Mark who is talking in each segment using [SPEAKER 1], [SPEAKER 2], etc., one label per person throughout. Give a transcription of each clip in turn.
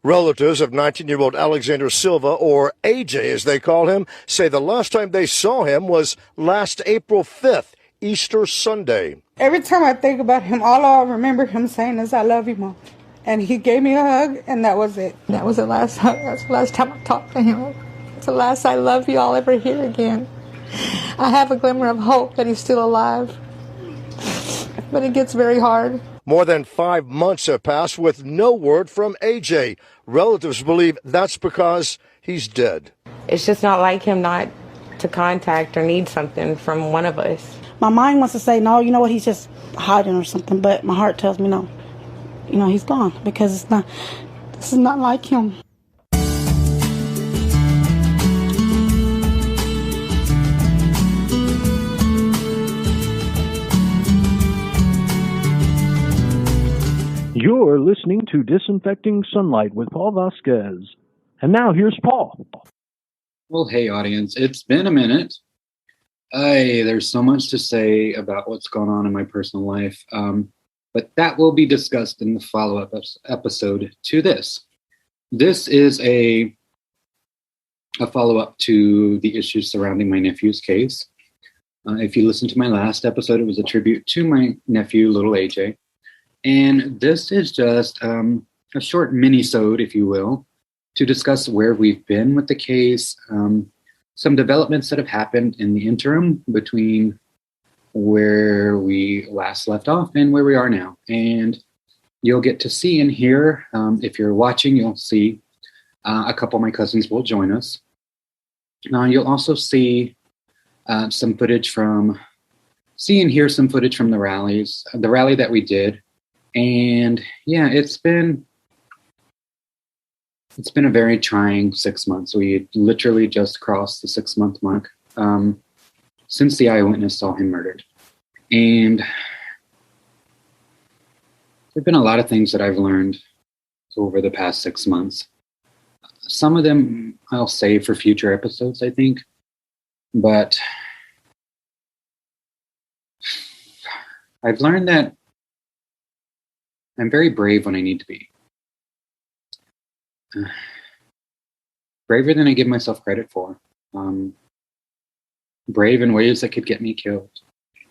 [SPEAKER 1] Relatives of 19-year-old Alexander Silva, or AJ as they call him, say the last time they saw him was last April 5th, Easter Sunday.
[SPEAKER 2] Every time I think about him, all I remember him saying is, "I love you, Mom." And he gave me a hug, and that was it. That was the last hug. That's the last time I talked to him. It's the last "I love you" I'll ever hear again. I have a glimmer of hope that he's still alive, but it gets very hard.
[SPEAKER 1] More than 5 months have passed with no word from AJ. Relatives believe that's because he's dead.
[SPEAKER 3] It's just not like him not to contact or need something from one of us.
[SPEAKER 4] My mind wants to say, no, you know what, he's just hiding or something, but my heart tells me no. You know, he's gone because this is not like him.
[SPEAKER 5] You're listening to Disinfecting Sunlight with Paul Vasquez. And now here's Paul.
[SPEAKER 6] Well, hey, audience. It's been a minute. There's so much to say about what's going on in my personal life, but that will be discussed in the follow-up episode to this. This is a follow-up to the issues surrounding my nephew's case. If you listen to my last episode, it was a tribute to my nephew, little AJ. And this is just a short mini-sode, if you will, to discuss where we've been with the case, some developments that have happened in the interim between where we last left off and where we are now. And you'll get to see and hear, if you're watching, you'll see a couple of my cousins will join us. You'll also see some footage from the rallies, the rally that we did. And yeah, it's been a very trying 6 months. We literally just crossed the 6-month mark since the eyewitness saw him murdered. And there've been a lot of things that I've learned over the past 6 months. Some of them I'll save for future episodes, I think. But I've learned that I'm very brave when I need to be. Braver than I give myself credit for. Brave in ways that could get me killed.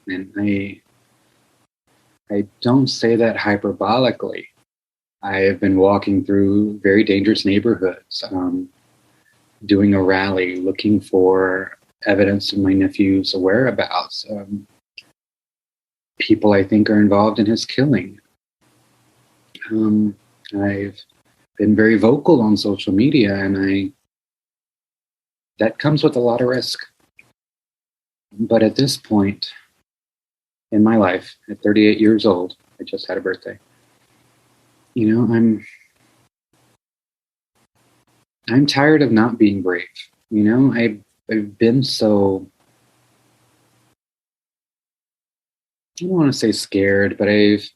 [SPEAKER 6] And I don't say that hyperbolically. I have been walking through very dangerous neighborhoods, doing a rally, looking for evidence of my nephew's whereabouts. People I think are involved in his killing. I've been very vocal on social media, and that comes with a lot of risk. But at this point in my life, at 38 years old, I just had a birthday. You know, I'm tired of not being brave. You know, I've been so, I don't want to say scared, but I've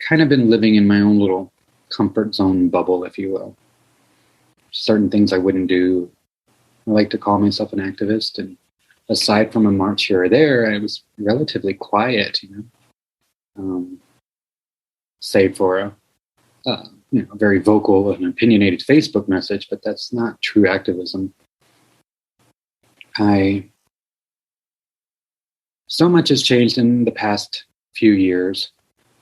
[SPEAKER 6] kind of been living in my own little comfort zone bubble, if you will. Certain things I wouldn't do. I like to call myself an activist, and aside from a march here or there, I was relatively quiet, you know, save for a very vocal and opinionated Facebook message, but that's not true activism. So much has changed in the past few years.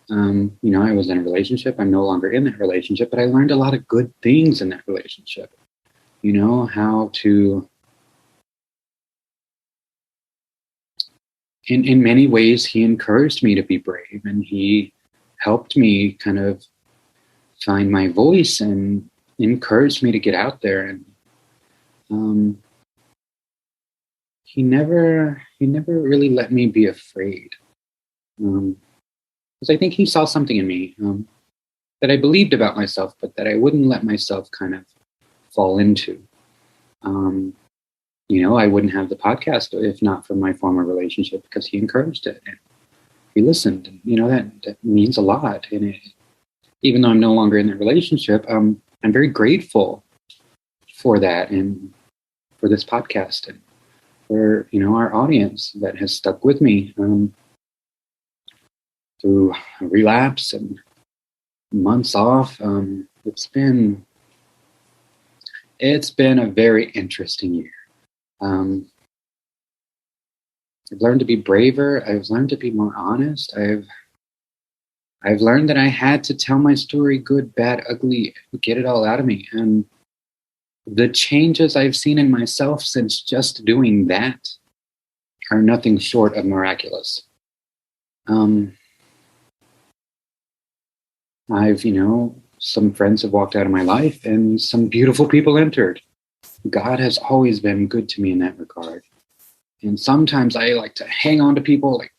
[SPEAKER 6] You know, I was in a relationship. I'm no longer in that relationship, but I learned a lot of good things in that relationship. You know, how to, in many ways, he encouraged me to be brave, and he helped me kind of find my voice and encouraged me to get out there. And he never really let me be afraid. Because I think he saw something in me that I believed about myself, but that I wouldn't let myself kind of fall into. You know, I wouldn't have the podcast if not for my former relationship, because he encouraged it and he listened. And, you know, that means a lot. And even though I'm no longer in that relationship, I'm very grateful for that and for this podcast and for, you know, our audience that has stuck with me through a relapse and months off. It's been It's been a very interesting year. I've learned to be braver. I've learned to be more honest. I've learned that I had to tell my story, good, bad, ugly, get it all out of me. And the changes I've seen in myself since just doing that are nothing short of miraculous. I've, some friends have walked out of my life and some beautiful people entered. God has always been good to me in that regard. And sometimes I like to hang on to people, like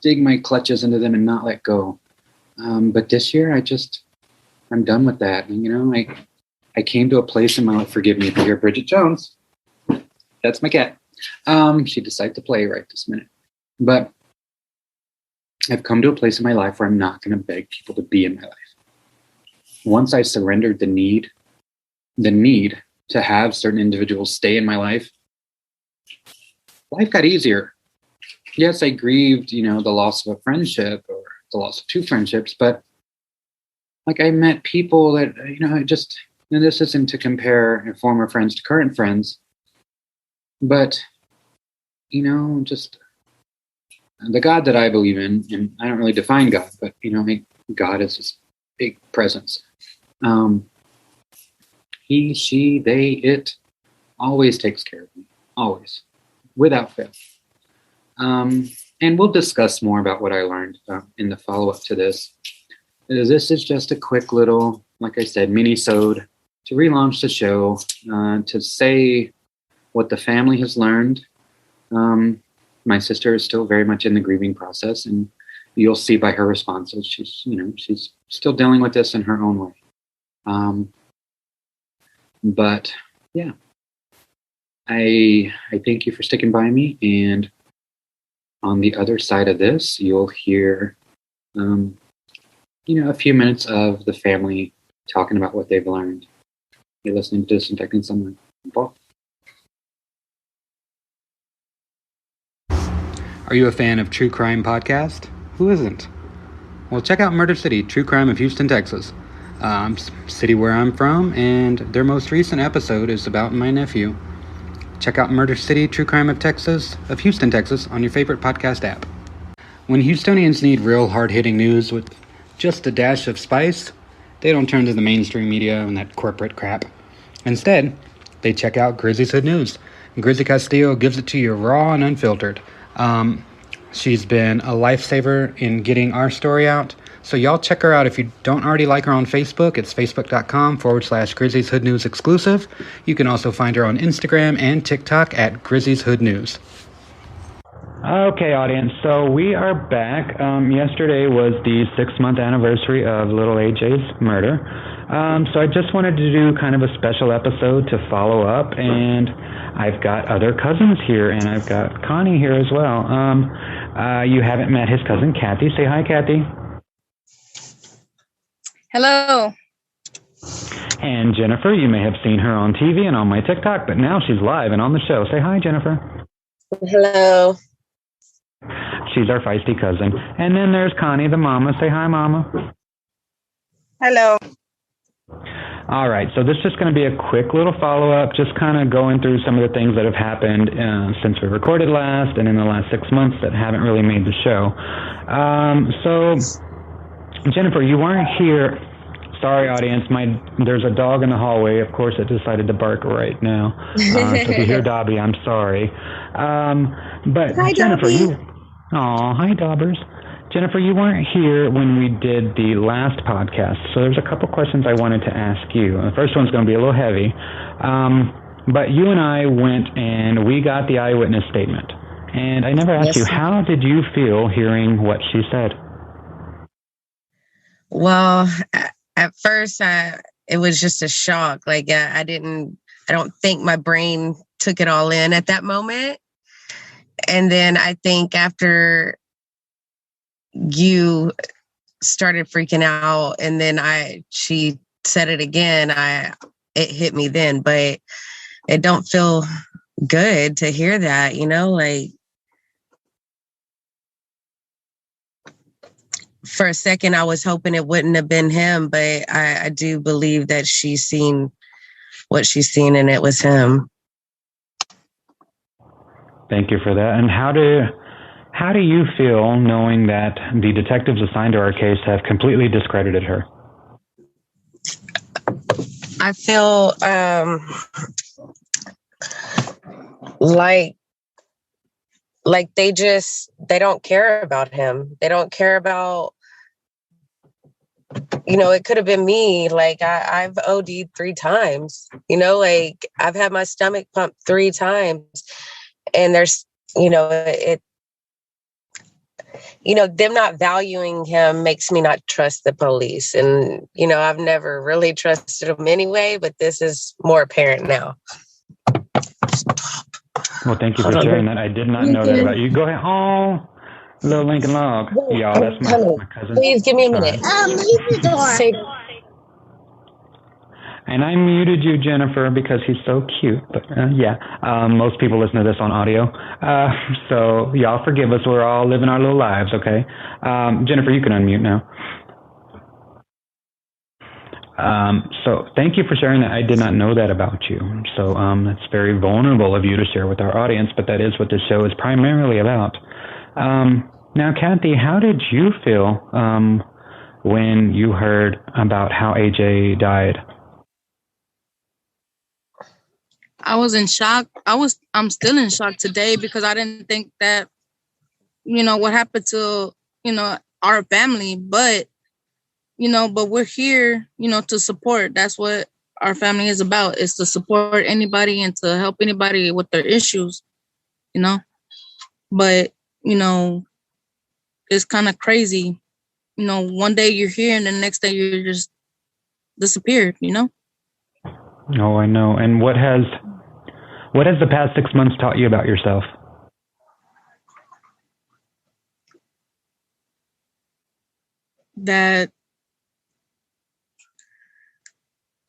[SPEAKER 6] dig my clutches into them and not let go. But this year, I'm done with that. And, I came to a place in my life, forgive me if you hear Bridget Jones. That's my cat. She decided to play right this minute. But I've come to a place in my life where I'm not going to beg people to be in my life. Once I surrendered the need to have certain individuals stay in my life got easier. Yes, I grieved, the loss of a friendship or the loss of two friendships, but I met people that, this isn't to compare former friends to current friends, but, just the God that I believe in, and I don't really define God, but, God is this big presence. He, she, they, it always takes care of me, always, without fail. And we'll discuss more about what I learned in the follow-up to this. This is just a quick little, like I said, mini-sode to relaunch the show, to say what the family has learned. My sister is still very much in the grieving process, and you'll see by her responses, she's still dealing with this in her own way. But yeah, I thank you for sticking by me, and on the other side of this, you'll hear, a few minutes of the family talking about what they've learned. You're listening to Disinfecting Someone. Paul?
[SPEAKER 7] Are you a fan of true crime podcast? Who isn't? Well, check out Murder City, True Crime of Houston, Texas. City where I'm from, and their most recent episode is about my nephew. Check out Murder City, True Crime of Houston, Texas on your favorite podcast app. When Houstonians need real hard-hitting news with just a dash of spice, they don't turn to the mainstream media and that corporate crap. Instead, they check out Grizzy's Hood News. Grizzy Castillo gives it to you raw and unfiltered. She's been a lifesaver in getting our story out. So y'all check her out. If you don't already like her on Facebook, it's facebook.com/Grizzy's Hood News exclusive. You can also find her on Instagram and TikTok at Grizzy's Hood News. Okay, audience. So we are back. Yesterday was the 6-month anniversary of little AJ's murder. So I just wanted to do kind of a special episode to follow up, and I've got other cousins here, and I've got Connie here as well. You haven't met his cousin, Kathy. Say hi, Kathy.
[SPEAKER 8] Hello.
[SPEAKER 7] And Jennifer, you may have seen her on TV and on my TikTok, but now she's live and on the show. Say hi, Jennifer.
[SPEAKER 8] Hello.
[SPEAKER 7] She's our feisty cousin. And then there's Connie, the mama. Say hi, Mama.
[SPEAKER 8] Hello.
[SPEAKER 7] All right, so this is just going to be a quick little follow-up, just kind of going through some of the things that have happened since we recorded last and in the last 6 months that haven't really made the show. So, Jennifer, you weren't here. Sorry, audience. There's a dog in the hallway. Of course, it decided to bark right now. So if you hear Dobby, I'm sorry. But
[SPEAKER 8] hi,
[SPEAKER 7] Jennifer,
[SPEAKER 8] Dobby.
[SPEAKER 7] Hi, Daubers. Jennifer, you weren't here when we did the last podcast, so there's a couple questions I wanted to ask you. The first one's going to be a little heavy, but you and I went and we got the eyewitness statement, and I never asked you, how did you feel hearing what she said?
[SPEAKER 8] Well, at first, it was just a shock. I don't think my brain took it all in at that moment. And then I think after you started freaking out and then she said it again, it hit me then, but it don't feel good to hear that, for a second I was hoping it wouldn't have been him, but I do believe that she's seen what she's seen in it was him.
[SPEAKER 7] Thank you for that. And how do you feel knowing that the detectives assigned to our case have completely discredited her?
[SPEAKER 8] I feel like they don't care about him. They don't care about, it could have been me. Like I've OD'd 3 times, like I've had my stomach pumped 3 times, and there's, them not valuing him makes me not trust the police. And, I've never really trusted them anyway, but this is more apparent now.
[SPEAKER 7] Well, thank you for sharing that. I did not know that about you. Go ahead. Oh, little Lincoln Log. Y'all, that's my cousin.
[SPEAKER 8] Please give me a minute.
[SPEAKER 7] And I muted you, Jennifer, because he's so cute. But most people listen to this on audio. So y'all forgive us. We're all living our little lives, okay? Jennifer, you can unmute now. So thank you for sharing that. I did not know that about you. So that's very vulnerable of you to share with our audience, but that is what this show is primarily about. Now, Kathy, how did you feel when you heard about how AJ died?
[SPEAKER 9] I was in shock. I'm still in shock today because I didn't think that, what happened to, our family, but we're here, to support. That's what our family is about, is to support anybody and to help anybody with their issues, but, it's kind of crazy. One day you're here and the next day you're just disappeared,
[SPEAKER 7] Oh, I know. And what has the past 6 months taught you about yourself?
[SPEAKER 9] That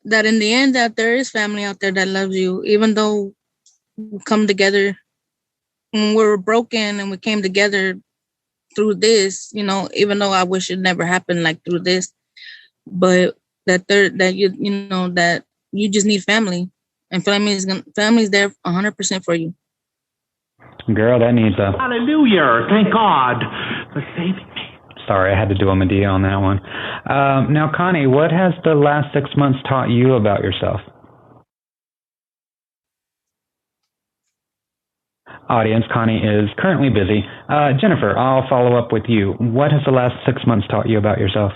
[SPEAKER 9] in the end, that there is family out there that loves you, even though we come together when we were broken and we came together through this, even though I wish it never happened like through this, but that you just need family, and family's there 100% for you.
[SPEAKER 7] Girl, that needs a
[SPEAKER 10] hallelujah. Thank God for saving me.
[SPEAKER 7] Sorry, I had to do a Medea on that one. Now, Connie, what has the last 6 months taught you about yourself? Audience, Connie is currently busy. Jennifer, I'll follow up with you. What has the last 6 months taught you about yourself?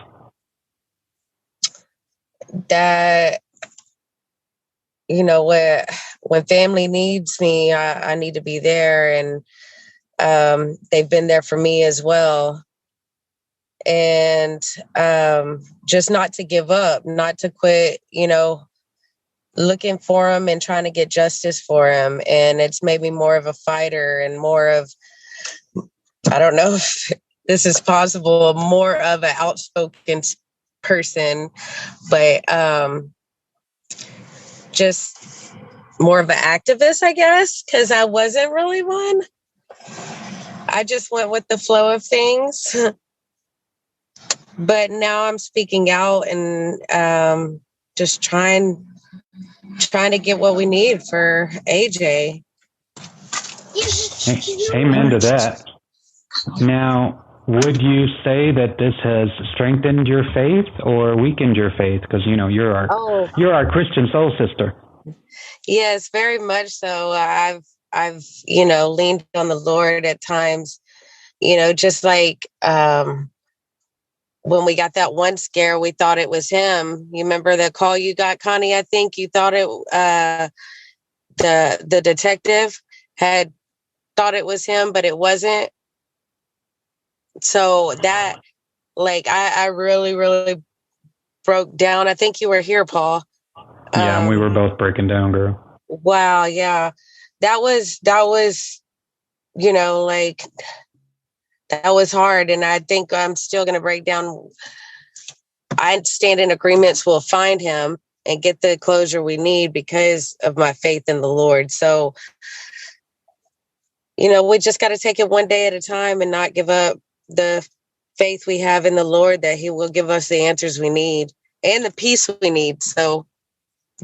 [SPEAKER 8] That, when family needs me, I need to be there. And they've been there for me as well. And just not to give up, not to quit, looking for him and trying to get justice for him. And it's made me more of a fighter and more of, I don't know if this is possible, more of an outspoken person, but just more of an activist, I guess, because I wasn't really one. I just went with the flow of things. But now I'm speaking out and just trying to get what we need for AJ.
[SPEAKER 7] Amen to that. Now, would you say that this has strengthened your faith or weakened your faith? Because you're our Christian soul sister.
[SPEAKER 8] Yes, very much so. I've leaned on the Lord at times. Just like when we got that one scare, we thought it was him. You remember the call you got, Connie? I think you thought it. The detective had thought it was him, but it wasn't. So that, I really, really broke down. I think you were here, Paul.
[SPEAKER 7] Yeah, and we were both breaking down, girl.
[SPEAKER 8] Wow, yeah. That was, that was hard. And I think I'm still going to break down. I stand in agreements. We'll find him and get the closure we need because of my faith in the Lord. So, we just got to take it one day at a time and not give up the faith we have in the Lord, that he will give us the answers we need and the peace we need. So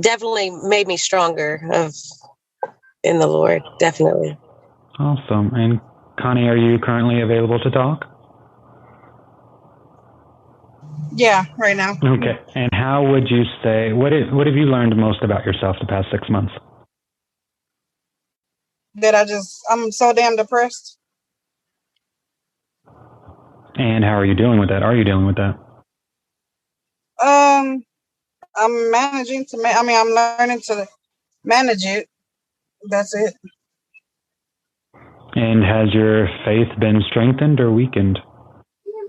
[SPEAKER 8] definitely made me stronger in the Lord. Definitely.
[SPEAKER 7] Awesome. And Connie, are you currently available to talk?
[SPEAKER 2] Yeah, right now.
[SPEAKER 7] Okay. And how would you say, what have you learned most about yourself the past 6 months?
[SPEAKER 2] That I'm so damn depressed.
[SPEAKER 7] And how are you dealing with that? Are you dealing with that?
[SPEAKER 2] I'm managing to, I'm learning to manage it. That's it.
[SPEAKER 7] And has your faith been strengthened or weakened?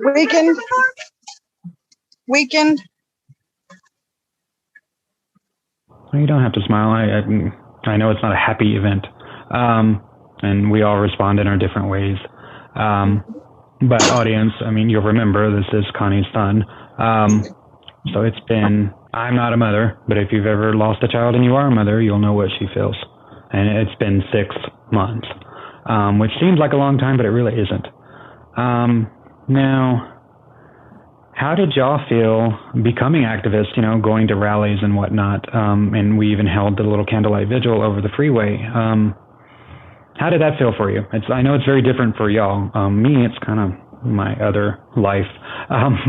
[SPEAKER 2] Weakened.
[SPEAKER 7] Well, you don't have to smile. I know it's not a happy event, and we all respond in our different ways. But audience, I mean, you'll remember this is Connie's son. So it's been, I'm not a mother, but if you've ever lost a child and you are a mother, you'll know what she feels. And it's been 6 months, which seems like a long time, but it really isn't. Now, how did y'all feel becoming activists, going to rallies and whatnot? And we even held the little candlelight vigil over the freeway. How did that feel for you? I know it's very different for y'all. Me, it's kind of my other life.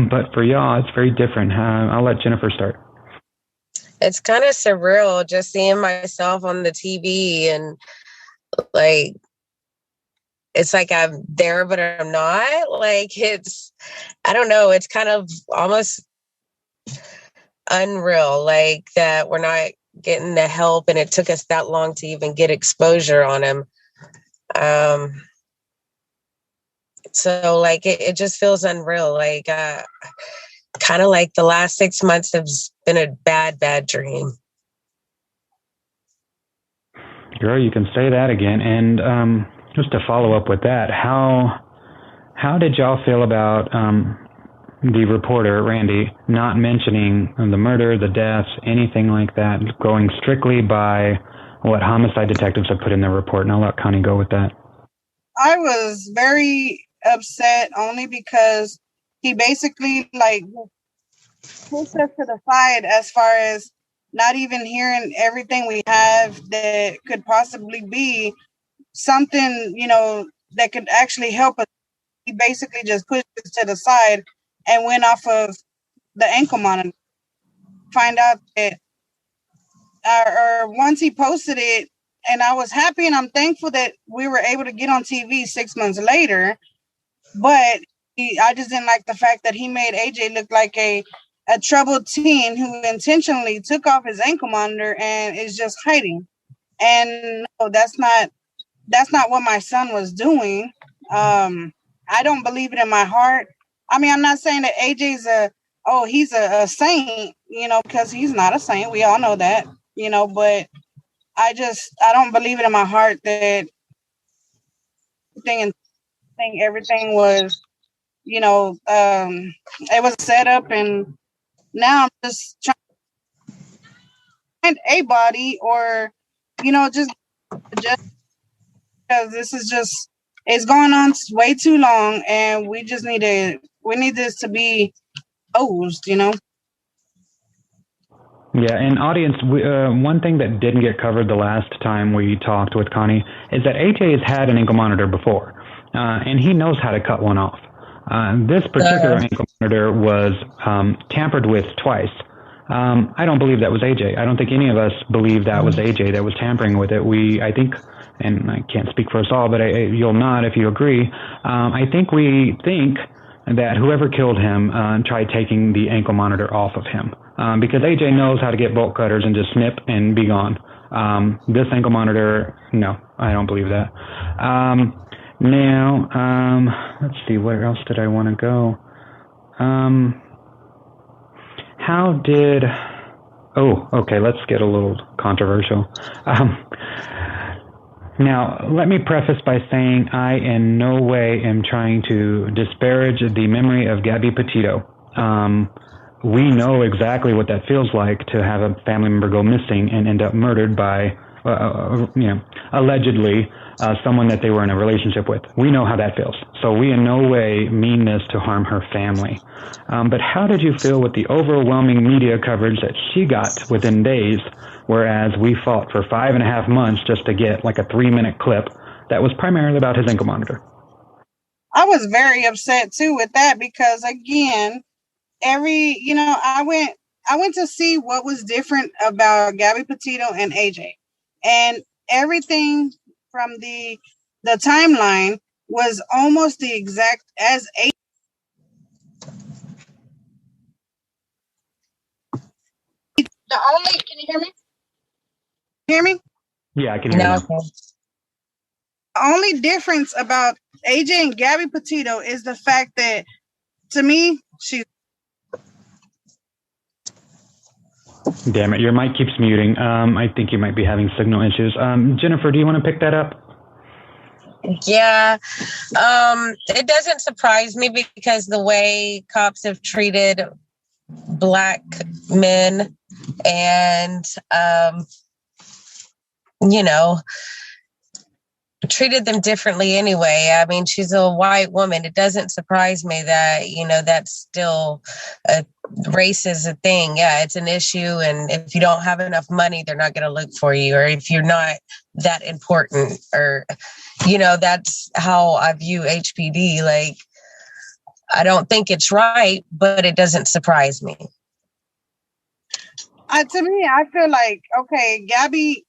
[SPEAKER 7] But for y'all, it's very different. I'll let Jennifer start.
[SPEAKER 8] It's kind of surreal just seeing myself on the TV and like, it's like I'm there, but I'm not. Like, I don't know. It's kind of almost unreal, like that we're not getting the help and it took us that long to even get exposure on him. So like, it just feels unreal. Like, kind of like the last 6 months have been a bad dream.
[SPEAKER 7] Girl, you can say that again. And just to follow up with that, how did y'all feel about the reporter, Randy, not mentioning the murder, the deaths, anything like that, going strictly by what homicide detectives have put in their report? And I'll let Connie go with that.
[SPEAKER 2] I was very upset only because he basically pushed us to the side as far as not even hearing everything we have that could possibly be something, that could actually help us. He basically just pushed us to the side and went off of the ankle monitor. Find out that, or once he posted it, and I was happy and I'm thankful that we were able to get on TV 6 months later. But I just didn't like the fact that he made AJ look like a troubled teen who intentionally took off his ankle monitor and is just hiding. And no, that's not what my son was doing. I don't believe it in my heart. I mean, I'm not saying that AJ's he's a saint, because he's not a saint. We all know that, but I don't believe it in my heart that everything was, it was set up, and now I'm just trying to find a body or, just because this is just, it's going on way too long, and we need this to be closed,
[SPEAKER 7] Yeah, and audience, one thing that didn't get covered the last time we talked with Connie is that AJ has had an ankle monitor before, and he knows how to cut one off. This particular ankle monitor was tampered with twice. I don't believe that was AJ. I don't think any of us believe that was AJ that was tampering with it. I think, and I can't speak for us all, but you'll nod if you agree. We think that whoever killed him tried taking the ankle monitor off of him. Because AJ knows how to get bolt cutters and just snip and be gone. This ankle monitor, no, I don't believe that. Now, let's see, where else did I want to go? Okay, let's get a little controversial. Now, let me preface by saying I in no way am trying to disparage the memory of Gabby Petito. We know exactly what that feels like to have a family member go missing and end up murdered by, allegedly, someone that they were in a relationship with. We know how that feels. So we in no way mean this to harm her family. But how did you feel with the overwhelming media coverage that she got within days, whereas we fought for 5.5 months just to get like a 3-minute clip that was primarily about his ankle monitor?
[SPEAKER 2] I was very upset too with that because again, I went to see what was different about Gabby Petito and AJ, and everything from the timeline was almost the exact as AJ. Can you hear me? Hear me?
[SPEAKER 7] Yeah, I can hear you now.
[SPEAKER 2] The only difference about AJ and Gabby Petito is the fact that, to me, she's...
[SPEAKER 7] Damn it, your mic keeps muting. I think you might be having signal issues. Jennifer, do you want to pick that up?
[SPEAKER 8] Yeah. It doesn't surprise me because the way cops have treated Black men and, treated them differently anyway. I mean, she's a white woman. It doesn't surprise me that, that's still race is a thing. Yeah, it's an issue. And if you don't have enough money, they're not going to look for you. Or if you're not that important, or, that's how I view HPD. Like, I don't think it's right, but it doesn't surprise me.
[SPEAKER 2] To me, I feel like, okay, Gabby,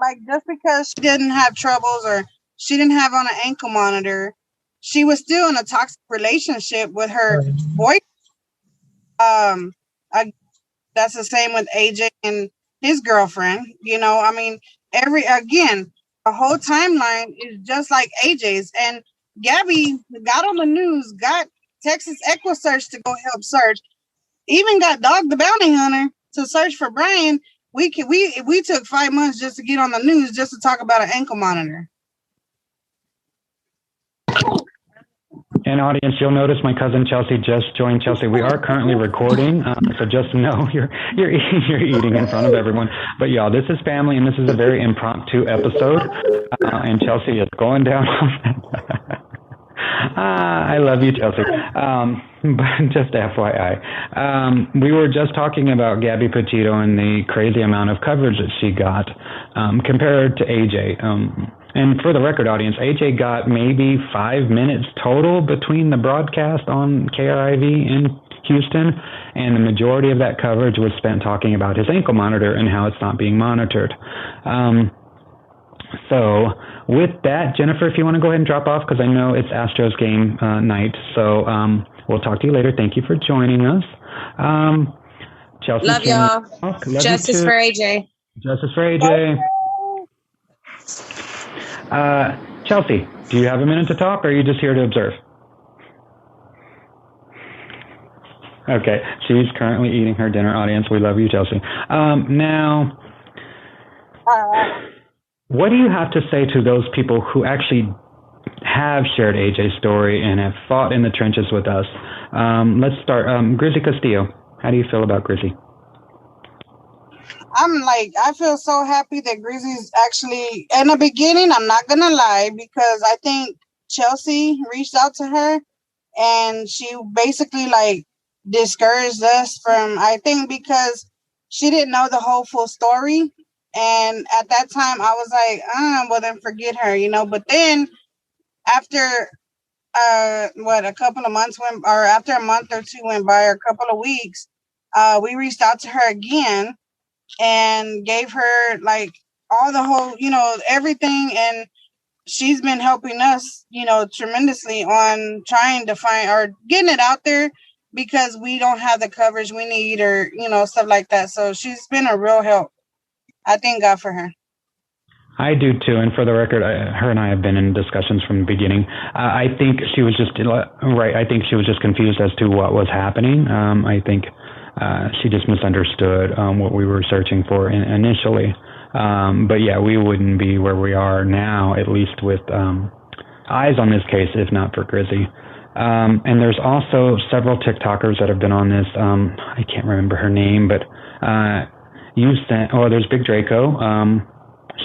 [SPEAKER 2] like, just because she didn't have troubles or she didn't have on an ankle monitor, she was still in a toxic relationship with her boyfriend. That's the same with AJ and his girlfriend. The whole timeline is just like AJ's. And Gabby got on the news, got Texas EquiSearch to go help search, even got Dog the Bounty Hunter to search for Brian. We took 5 months just to get on the news just to talk about an ankle monitor.
[SPEAKER 7] And audience, you'll notice my cousin Chelsea just joined. Chelsea, we are currently recording, so just know you're eating in front of everyone. But y'all, this is family, and this is a very impromptu episode. And Chelsea is going down on that. I love you, Chelsea. But just FYI, we were just talking about Gabby Petito and the crazy amount of coverage that she got compared to AJ. And for the record, audience, AJ got maybe 5 minutes total between the broadcast on KRIV in Houston, and the majority of that coverage was spent talking about his ankle monitor and how it's not being monitored. So with that, Jennifer, if you want to go ahead and drop off, because I know it's Astros game night. So we'll talk to you later. Thank you for joining us. Chelsea,
[SPEAKER 8] love y'all. Justice for AJ.
[SPEAKER 7] Justice for AJ. Chelsea, do you have a minute to talk, or are you just here to observe? Okay, she's currently eating her dinner, audience. We love you, Chelsea. Now, what do you have to say to those people who actually have shared AJ's story and have fought in the trenches with us? Let's start. Grizzy Castillo, how do you feel about Grizzy?
[SPEAKER 2] I feel so happy that Grizzy's actually, in the beginning, I'm not going to lie, because I think Chelsea reached out to her and she basically discouraged us from, I think, because she didn't know the whole full story. And at that time I was like, well then forget her, but then after a couple of months went, or after a month or two went by, or a couple of weeks, we reached out to her again and gave her all the whole, everything. And she's been helping us, tremendously on trying to find or getting it out there, because we don't have the coverage we need, or, stuff like that. So she's been a real help. I thank God for her.
[SPEAKER 7] I do too. And for the record, her and I have been in discussions from the beginning. I think she was just right. I think she was just confused as to what was happening. I think she just misunderstood what we were searching for initially. But yeah, we wouldn't be where we are now, at least with eyes on this case, if not for Grizzy. And there's also several TikTokers that have been on this. I can't remember her name, but there's Big Draco.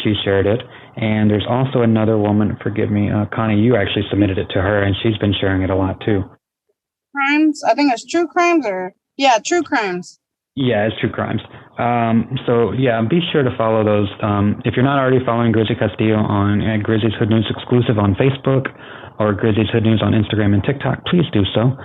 [SPEAKER 7] She shared it. And there's also another woman, forgive me, Connie, you actually submitted it to her, and she's been sharing it a lot too.
[SPEAKER 2] Crimes? I think it's True Crimes True Crimes.
[SPEAKER 7] Yeah, it's True Crimes. So yeah, be sure to follow those. If you're not already following Grizzly Castillo on Grizzly's Hood News exclusive on Facebook or Grizzly's Hood News on Instagram and TikTok, please do so.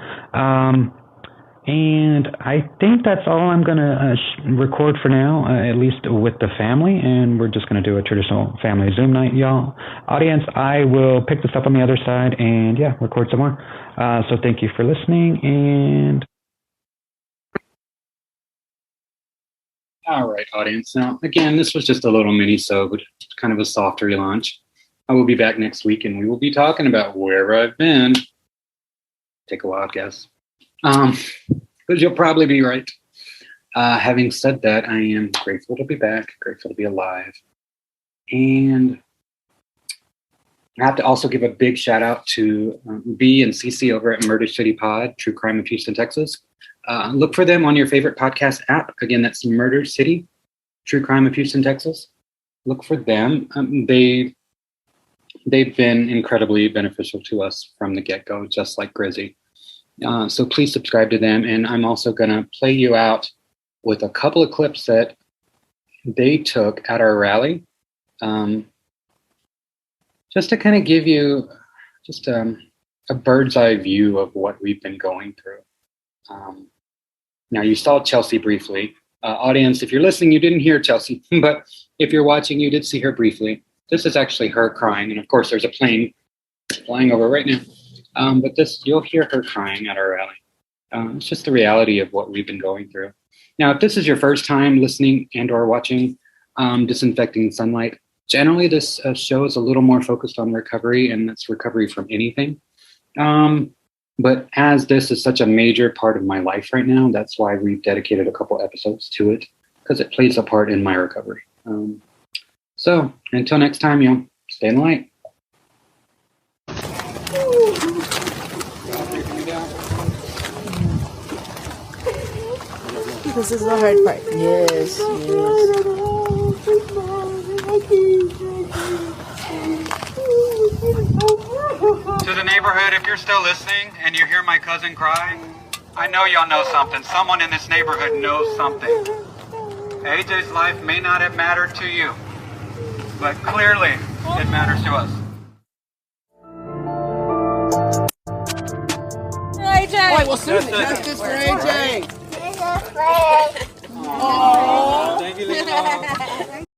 [SPEAKER 7] And I think that's all I'm going to record for now, at least with the family. And we're just going to do a traditional family Zoom night, y'all. Audience, I will pick this up on the other side and, yeah, record some more. So thank you for listening. And
[SPEAKER 6] all right, audience. Now, again, this was just a little mini-sode, kind of a soft relaunch. I will be back next week, and we will be talking about wherever I've been. Take a wild guess. Because you'll probably be right. Having said that, I am grateful to be back, grateful to be alive. And I have to also give a big shout out to B and CC over at Murder City Pod, True Crime of Houston, Texas. Look for them on your favorite podcast app. Again, that's Murder City, True Crime of Houston, Texas. Look for them. They've been incredibly beneficial to us from the get-go, just like Grizzy. So please subscribe to them. And I'm also going to play you out with a couple of clips that they took at our rally, just to kind of give you just a bird's eye view of what we've been going through. Now, you saw Chelsea briefly. Audience, if you're listening, you didn't hear Chelsea, but if you're watching, you did see her briefly. This is actually her crying. And of course, there's a plane flying over right now. But you'll hear her crying at our rally. It's just the reality of what we've been going through. Now, if this is your first time listening and or watching Disinfecting Sunlight, generally this show is a little more focused on recovery, and that's recovery from anything. But as this is such a major part of my life right now, that's why we've dedicated a couple episodes to it, because it plays a part in my recovery. So until next time, y'all, stay in the light.
[SPEAKER 11] This is the hard part. Yes,
[SPEAKER 7] to the neighborhood, if you're still listening and you hear my cousin cry, I know y'all know something. Someone in this neighborhood knows something. AJ's life may not have mattered to you, but clearly it matters to us.
[SPEAKER 11] AJ! All right, well,
[SPEAKER 7] Justice
[SPEAKER 11] for AJ!
[SPEAKER 7] Aww. Thank you, Lila.